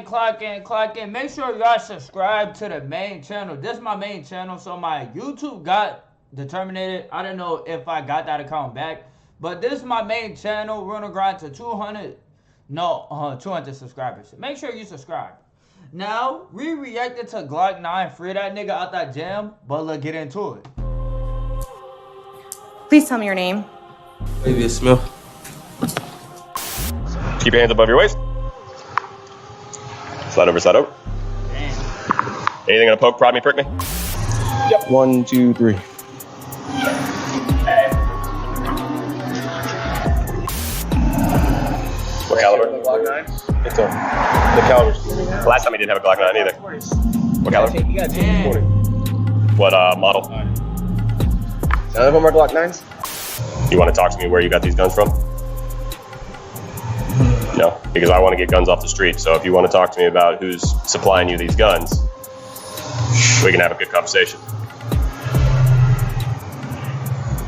clock in. Make sure y'all subscribe to the main channel. This is my main channel, so my YouTube got terminated. I don't know if I got that account back, but this is my main channel. We're gonna grind to 200 subscribers. Make sure you subscribe. Now, we reacted to Glock 9, free that nigga out that jam, but let's get into it. Please tell me your name. Maybe Smith. Keep your hands above your waist. Slide over, slide over. Damn. Anything gonna poke, prod me, prick me? Yep. 1, 2, 3. What caliber? Glock 9? It's a. The caliber. Last time he didn't have a Glock 9 either. What caliber? You got 40. What model? None of them are Glock 9s? You want to talk to me where you got these guns from? No, because I want to get guns off the street. So if you want to talk to me about who's supplying you these guns, we can have a good conversation.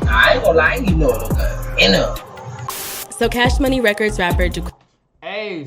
I ain't gonna lie, you know those guns. So Cash Money Records rapper Hey,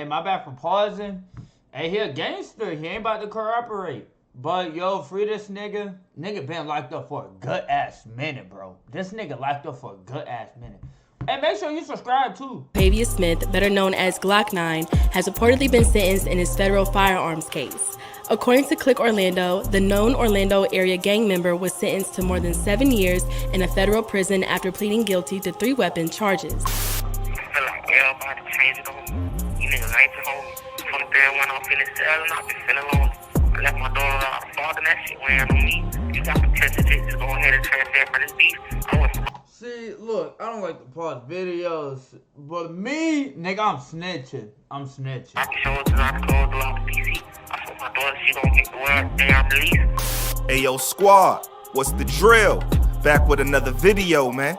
my bad for pausing. Hey, he a gangster. He ain't about to cooperate. But yo, free this nigga. Nigga been locked up for a good ass minute, bro. This nigga locked up for a good ass minute. And make sure you subscribe too. Pavius Smith, better known as Glock 9, has reportedly been sentenced in his federal firearms case. According to Click Orlando, the known Orlando area gang member was sentenced to more than 7 years in a federal prison after pleading guilty to 3 weapon charges. I feel like everybody changing on me. You niggas ain't your homie. From the day when I'm feeling sad and I've been feeling lonely. I left my daughter out. Father, that shit wearing on me. You got to test it. Just go ahead and transfer for this beef. I went from... See, look, I don't like to pause videos, but me, nigga, I'm snitching. I'm snitching. I can show it to I closed the lock PC. I told my daughter she don't get the word day I'm released. Ayo squad, what's the drill? Back with another video, man.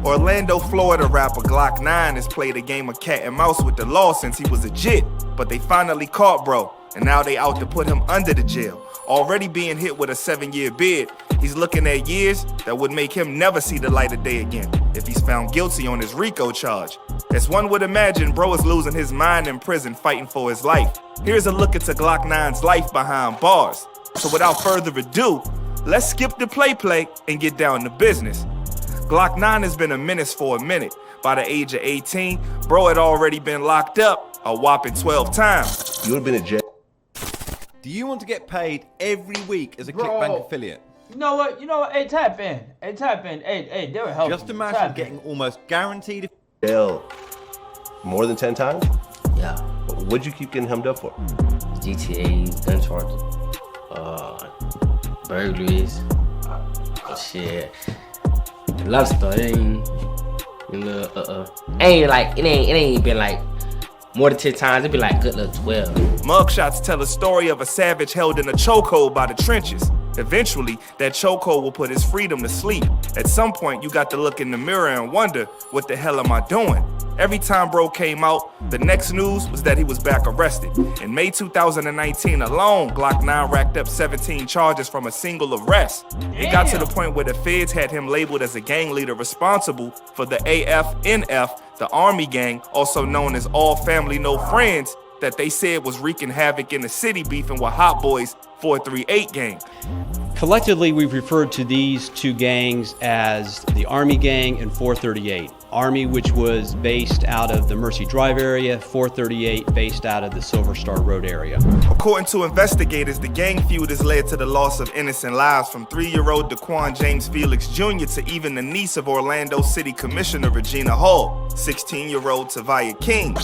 Orlando, Florida rapper Glock 9 has played a game of cat and mouse with the law since he was a jit. But they finally caught bro, and now they out to put him under the jail. Already being hit with a 7-year bid, he's looking at years that would make him never see the light of day again if he's found guilty on his RICO charge. As one would imagine, bro is losing his mind in prison fighting for his life. Here's a look into Glock 9's life behind bars. So without further ado, let's skip the play and get down to business. Glock 9 has been a menace for a minute. By the age of 18, bro had already been locked up a whopping 12 times. You would have been in jail. Do you want to get paid every week as a ClickBank affiliate? You know what? Hey, tap in. Hey, they were helping. Just imagine getting almost guaranteed. Jail more than 10 times? Yeah. What'd you keep getting hemmed up for? GTA, gun charges, burglaries, shit. A lot of stuff. It ain't been like more than 10 times. It'd be like good little 12. Mugshots tell a story of a savage held in a chokehold by the trenches. Eventually, that chokehold will put his freedom to sleep. At some point, you got to look in the mirror and wonder, what the hell am I doing? Every time bro came out, the next news was that he was back arrested. In May 2019 alone, Glock 9 racked up 17 charges from a single arrest. It got to the point where the feds had him labeled as a gang leader responsible for the AFNF, the Army gang, also known as All Family No Friends, that they said was wreaking havoc in the city, beefing with Hot Boys 438 gang. Collectively, we've referred to these two gangs as the Army Gang and 438. Army, which was based out of the Mercy Drive area, 438 based out of the Silver Star Road area. According to investigators, the gang feud has led to the loss of innocent lives from 3-year-old Daquan James Felix Jr. to even the niece of Orlando City Commissioner Regina Hall, 16-year-old Tavia King.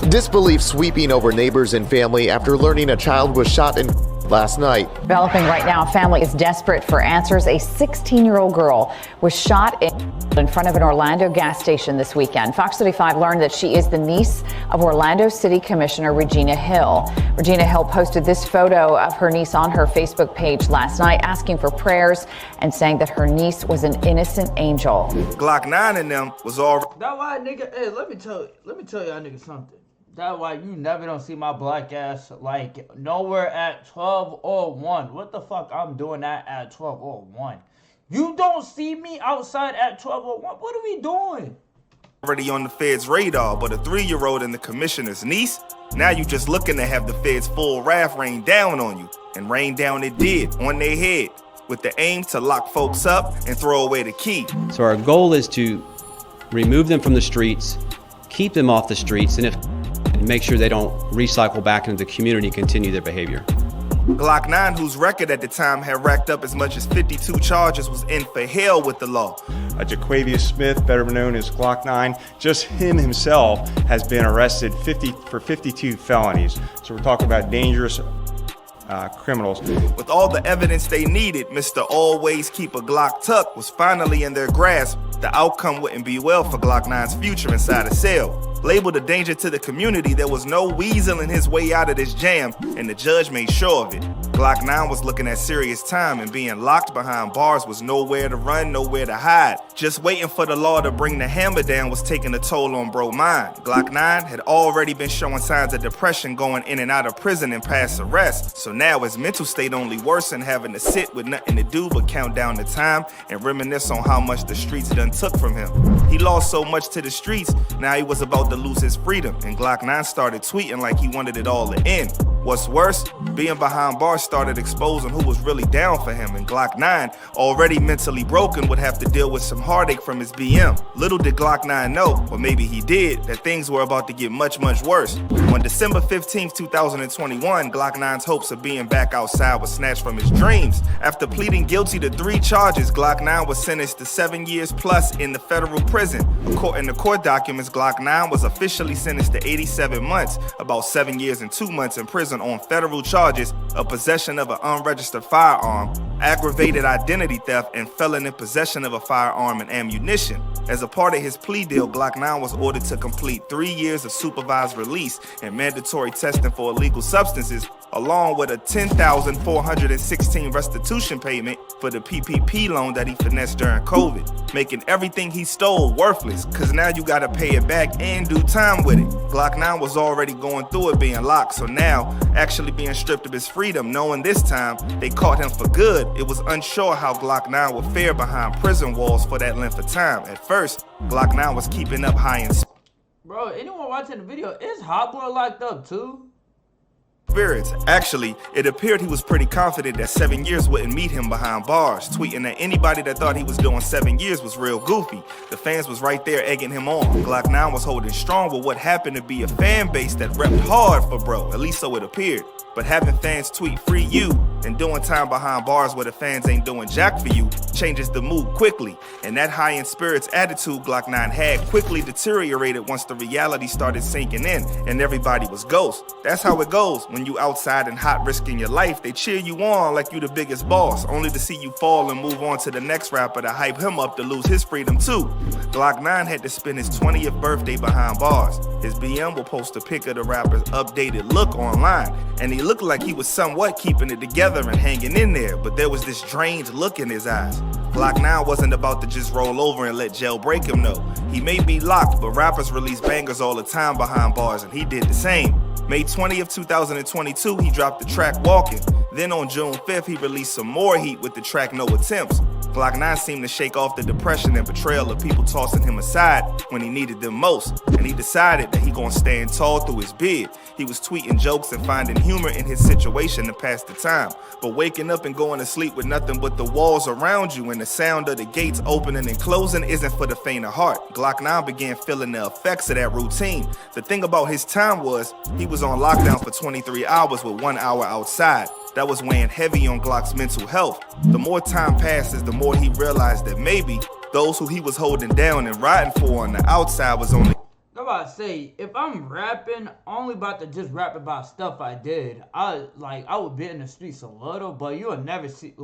Disbelief sweeping over neighbors and family after learning a child was shot in last night. Developing right now, a family is desperate for answers. A 16-year-old girl was shot in front of an Orlando gas station this weekend. Fox 35 learned that she is the niece of Orlando City Commissioner Regina Hill. Regina Hill posted this photo of her niece on her Facebook page last night, asking for prayers and saying that her niece was an innocent angel. Glock 9 in them was already... That why, nigga, hey, let me tell y'all niggas something. That's why you never don't see my black ass like nowhere at 12:01. What the fuck I'm doing that at 12:01? You don't see me outside at 12:01. What are we doing? Already on the feds' radar, but a 3-year-old and the commissioner's niece Now you just looking to have the feds' full wrath rain down on you. And rain down it did, on their head, with the aim to lock folks up and throw away the key. So our goal is to remove them from the streets, keep them off the streets, and make sure they don't recycle back into the community and continue their behavior. Glock 9, whose record at the time had racked up as much as 52 charges, was in for hell with the law. Jaquavius Smith, better known as Glock 9, just him himself has been arrested for 52 felonies. So we're talking about dangerous criminals. With all the evidence they needed, Mr. Always Keep a Glock Tuck was finally in their grasp. The outcome wouldn't be well for Glock 9's future inside a cell. Labeled a danger to the community, there was no weaseling his way out of this jam, and the judge made sure of it. Glock 9 was looking at serious time, and being locked behind bars was nowhere to run, nowhere to hide. Just waiting for the law to bring the hammer down was taking a toll on bro mind. Glock 9 had already been showing signs of depression going in and out of prison and past arrest, so now his mental state only worsened, having to sit with nothing to do but count down the time and reminisce on how much the streets done took from him. He lost so much to the streets, now he was about to lose his freedom, and Glock 9 started tweeting like he wanted it all to end. What's worse, being behind bars started exposing who was really down for him, and Glock 9, already mentally broken, would have to deal with some heartache from his BM. Little did Glock 9 know, or maybe he did, that things were about to get much, much worse. On December 15, 2021, Glock 9's hopes of being back outside was snatched from his dreams. After pleading guilty to 3 charges, Glock 9 was sentenced to 7 years plus in the federal prison. According to court documents, Glock 9 was officially sentenced to 87 months, about 7 years and 2 months in prison on federal charges of possession of an unregistered firearm, aggravated identity theft, and felon in possession of a firearm and ammunition. As a part of his plea deal, Glock 9 was ordered to complete 3 years of supervised release and mandatory testing for illegal substances, along with a $10,416 restitution payment for the PPP loan that he finessed during COVID, making everything he stole worthless, cause now you gotta pay it back and do time with it. Glock 9 was already going through it being locked, so now, actually being stripped of his freedom, knowing this time they caught him for good, it was unsure how Glock 9 would fare behind prison walls for that length of time. At first, Glock 9 was keeping up high in Bro, anyone watching the video, is Hot Boy locked up too? spirits. Actually, it appeared he was pretty confident that 7 years wouldn't meet him behind bars, tweeting that anybody that thought he was doing 7 years was real goofy. The fans was right there egging him on. Glock 9 was holding strong with what happened to be a fan base that repped hard for bro, at least so it appeared. But having fans tweet free you and doing time behind bars where the fans ain't doing jack for you changes the mood quickly. And that high in spirits attitude Glock 9 had quickly deteriorated once the reality started sinking in and everybody was ghost. That's how it goes. When you outside and hot risking your life, they cheer you on like you the biggest boss, only to see you fall and move on to the next rapper to hype him up to lose his freedom too. Glock 9 had to spend his 20th birthday behind bars. His BM will post a pic of the rapper's updated look online, and he looked like he was somewhat keeping it together and hanging in there, but there was this drained look in his eyes. Glock 9 wasn't about to just roll over and let jail break him, no. He may be locked, but rappers release bangers all the time behind bars, and he did the same. May 20th, 2022, he dropped the track Walking. Then on June 5th, he released some more heat with the track No Attempts. Glock 9 seemed to shake off the depression and betrayal of people tossing him aside when he needed them most, and he decided that he gonna stand tall through his bid. He was tweeting jokes and finding humor in his situation to pass the time, but waking up and going to sleep with nothing but the walls around you and the sound of the gates opening and closing isn't for the faint of heart. Glock 9 began feeling the effects of that routine. The thing about his time was, he was on lockdown for 23 hours with 1 hour outside. That was weighing heavy on Glock's mental health. The more time passes, the more he realized that maybe those who he was holding down and riding for on the outside was only... I'm about to say, if I'm rapping, only about to just rap about stuff I did. I would be in the streets a little, but you would never see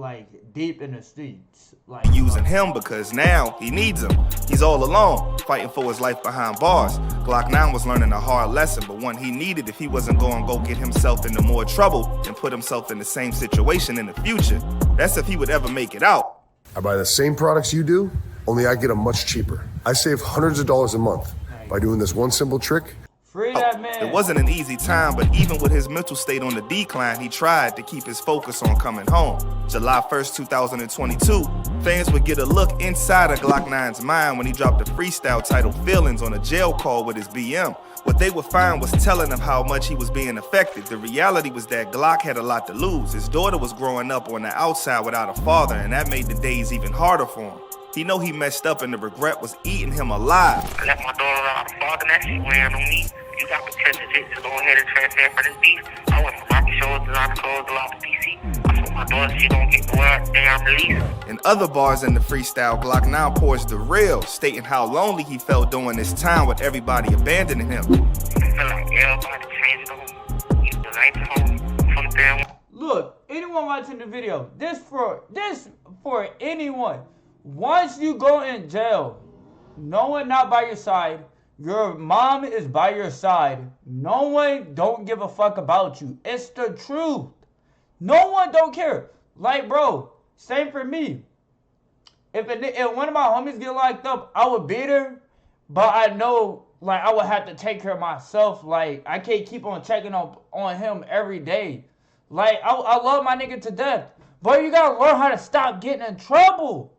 deep in the streets. Using him because now he needs him. He's all alone, fighting for his life behind bars. Glock 9 was learning a hard lesson, but one he needed if he wasn't going to go get himself into more trouble and put himself in the same situation in the future. That's if he would ever make it out. I buy the same products you do, only I get them much cheaper. I save hundreds of dollars a month by doing this one simple trick. Free that man. It wasn't an easy time, but even with his mental state on the decline, he tried to keep his focus on coming home. July 1st, 2022, fans would get a look inside of Glock 9's mind when he dropped a freestyle titled Feelings on a jail call with his BM. What they would find was telling him how much he was being affected. The reality was that Glock had a lot to lose. His daughter was growing up on the outside without a father, and that made the days even harder for him. He know he messed up and the regret was eating him alive. I left my daughter out of father, that shit wearing on me. You got potential to go ahead and transfer for this beef. I went from rocky shoulders to lot of clothes, a lot of PC. I told my daughter she don't get the word damn release. In other bars in the freestyle, Glock 9 pours the real, stating how lonely he felt during this time with everybody abandoning him. I feel like everybody changed on me. You the light home from the damn. Look, anyone watching the video, this for anyone. Once you go in jail, no one not by your side. Your mom is by your side. No one don't give a fuck about you. It's the truth. No one don't care. Like, bro, same for me. If one of my homies get locked up, I would beat her. But I know, like, I would have to take care of myself. Like, I can't keep on checking on him every day. Like, I love my nigga to death. But you gotta learn how to stop getting in trouble.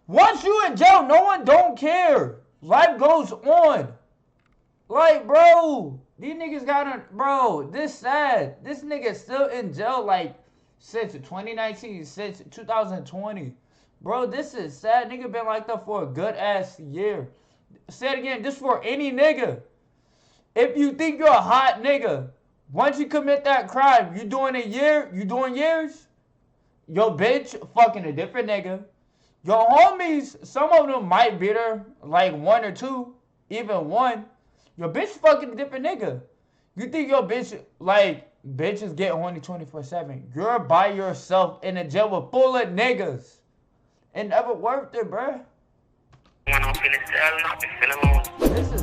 Once you in jail, no one don't care. Life goes on. Like, bro, these niggas bro, this sad. This nigga still in jail, like, since 2019, since 2020. Bro, this is sad. Nigga been locked up for a good ass year. Say it again, this for any nigga. If you think you're a hot nigga, once you commit that crime, you doing a year, you doing years, your bitch fucking a different nigga. Your homies, some of them might beat her, like 1 or 2, even 1. Your bitch fucking a different nigga. You think your bitch, like, bitches get horny 24/7. You're by yourself in a jail with full of niggas. It never worth it, bruh.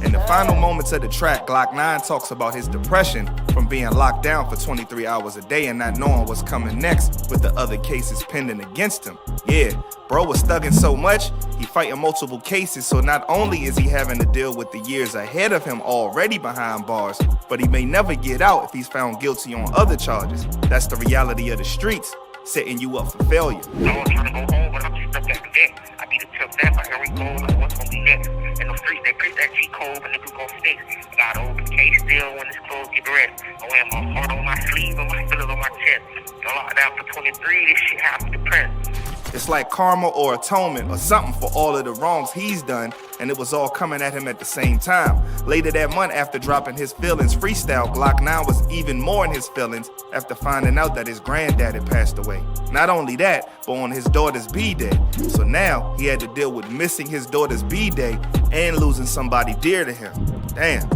In the final moments of the track, Glock 9 talks about his depression from being locked down for 23 hours a day and not knowing what's coming next with the other cases pending against him. Yeah, bro was thugging so much, he fighting multiple cases, so not only is he having to deal with the years ahead of him already behind bars, but he may never get out if he's found guilty on other charges. That's the reality of the streets, setting you up for failure. I was trying to go home, but I'm just stuck at the vet. I be the tip that by every code, I know what's gonna be next. In the streets, they preach that G code, but niggas gon' fix. I got an open case still when this clothes get dressed. I wear my heart on my sleeve and my feelings on my chest. Got locked down for 23, this shit had me depressed. It's like karma or atonement or something for all of the wrongs he's done, and it was all coming at him at the same time. Later that month, after dropping his Feelings freestyle, Glock 9 was even more in his feelings after finding out that his granddad had passed away. Not only that, but on his daughter's B-Day. So now he had to deal with missing his daughter's B-Day and losing somebody dear to him. Damn.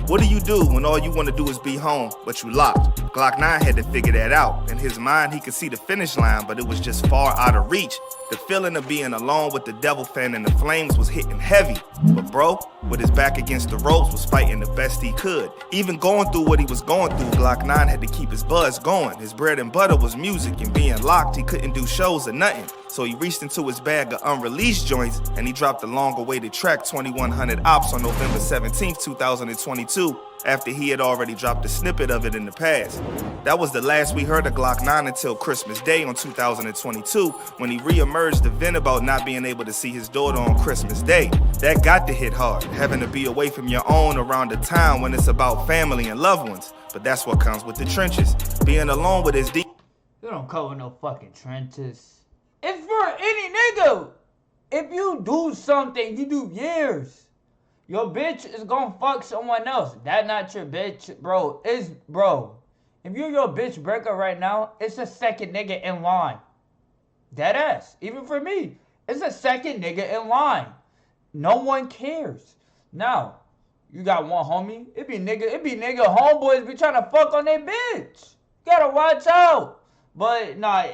What do you do when all you want to do is be home, but you locked? Glock 9 had to figure that out. In his mind, he could see the finish line, but it was just far out of reach. The feeling of being alone with the devil fan and the flames was hitting heavy. But bro, with his back against the ropes, was fighting the best he could. Even going through what he was going through, Glock 9 had to keep his buzz going. His bread and butter was music, and being locked, he couldn't do shows or nothing. So he reached into his bag of unreleased joints, and he dropped the long-awaited track 2100 Ops on November 17th, 2022, after he had already dropped a snippet of it in the past. That was the last we heard of Glock 9 until Christmas Day on 2022, when he re-emerged to vent about not being able to see his daughter on Christmas Day. That got to hit hard, having to be away from your own around a time when it's about family and loved ones. But that's what comes with the trenches. Being alone with his deep. You don't cover no fucking trenches. It's for any nigga. If you do something, you do years. Your bitch is gonna fuck someone else. That not your bitch, bro. Bro. If you're your bitch breaker right now, it's a second nigga in line. Dead ass. Even for me, it's a second nigga in line. No one cares. Now, you got one homie. It be nigga homeboys be trying to fuck on their bitch. You gotta watch out. But nah,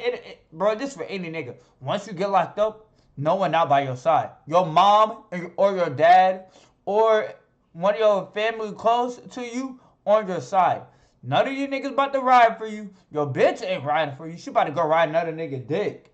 bro, this for any nigga. Once you get locked up, no one out by your side. Your mom or your dad or one of your family close to you on your side. None of you niggas about to ride for you. Your bitch ain't riding for you. She about to go ride another nigga dick.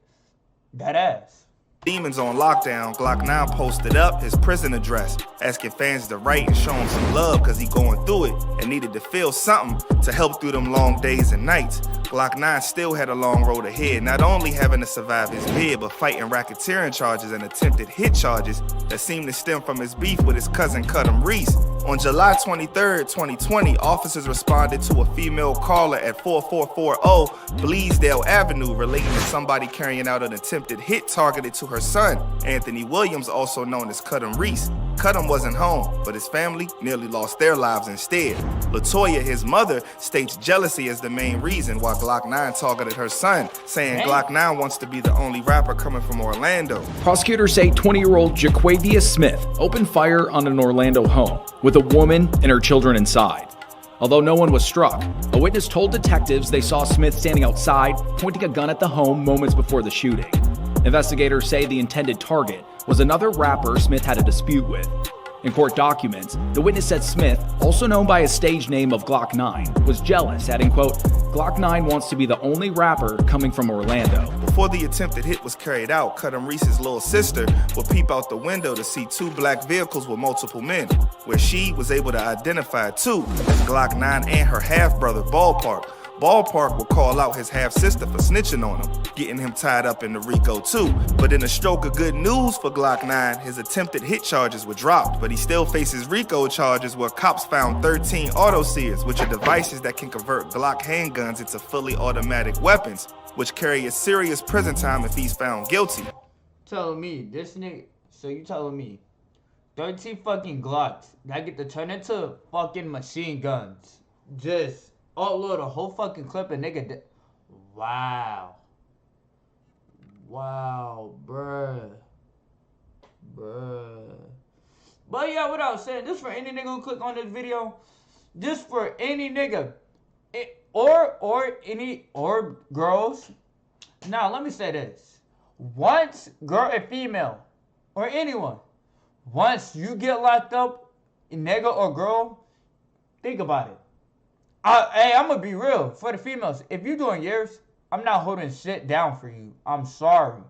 That ass. Demons on lockdown, Glock 9 posted up his prison address, asking fans to write and show him some love cause he going through it and needed to feel something to help through them long days and nights. Glock 9 still had a long road ahead, not only having to survive his bid, but fighting racketeering charges and attempted hit charges that seemed to stem from his beef with his cousin Cudham Reese. On July 23, 2020, officers responded to a female caller at 4440 Bleasdale Avenue relating to somebody carrying out an attempted hit targeted to her son, Anthony Williams, also known as Cudham Reese. Cudham wasn't home, but his family nearly lost their lives instead. LaToya, his mother, states jealousy as the main reason why Glock 9 targeted her son, saying Glock 9 wants to be the only rapper coming from Orlando. Prosecutors say 20-year-old Jaquavia Smith opened fire on an Orlando home with a woman and her children inside. Although no one was struck, a witness told detectives they saw Smith standing outside, pointing a gun at the home moments before the shooting. Investigators say the intended target was another rapper Smith had a dispute with. In court documents, the witness said Smith, also known by his stage name of Glock 9, was jealous, adding, quote, Glock 9 wants to be the only rapper coming from Orlando. Before the attempted hit was carried out, Cudham Reese's little sister would peep out the window to see two black vehicles with multiple men, where she was able to identify two as Glock 9 and her half-brother, Ballpark. Ballpark would call out his half-sister for snitching on him, getting him tied up in the RICO too. But in a stroke of good news for Glock 9, his attempted hit charges were dropped, but he still faces RICO charges where cops found 13 autoseers, which are devices that can convert Glock handguns into fully automatic weapons, which carry a serious prison time if he's found guilty. Telling me, this nigga, so you telling me 13 fucking Glocks that get to turn into fucking machine guns. Just upload a whole fucking clip and nigga wow. Wow, bruh. But yeah, what I was saying, this for any nigga who click on this video, this for any nigga, or girls. Now, let me say this. Once, girl or female, or anyone, once you get locked up, nigga or girl, think about it. Hey, I'm gonna be real. For the females, if you doing yours, I'm not holding shit down for you. I'm sorry.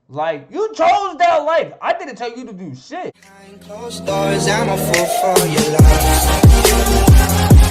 Like, you chose that life. I didn't tell you to do shit. Closed doors, I'm a fool for your love.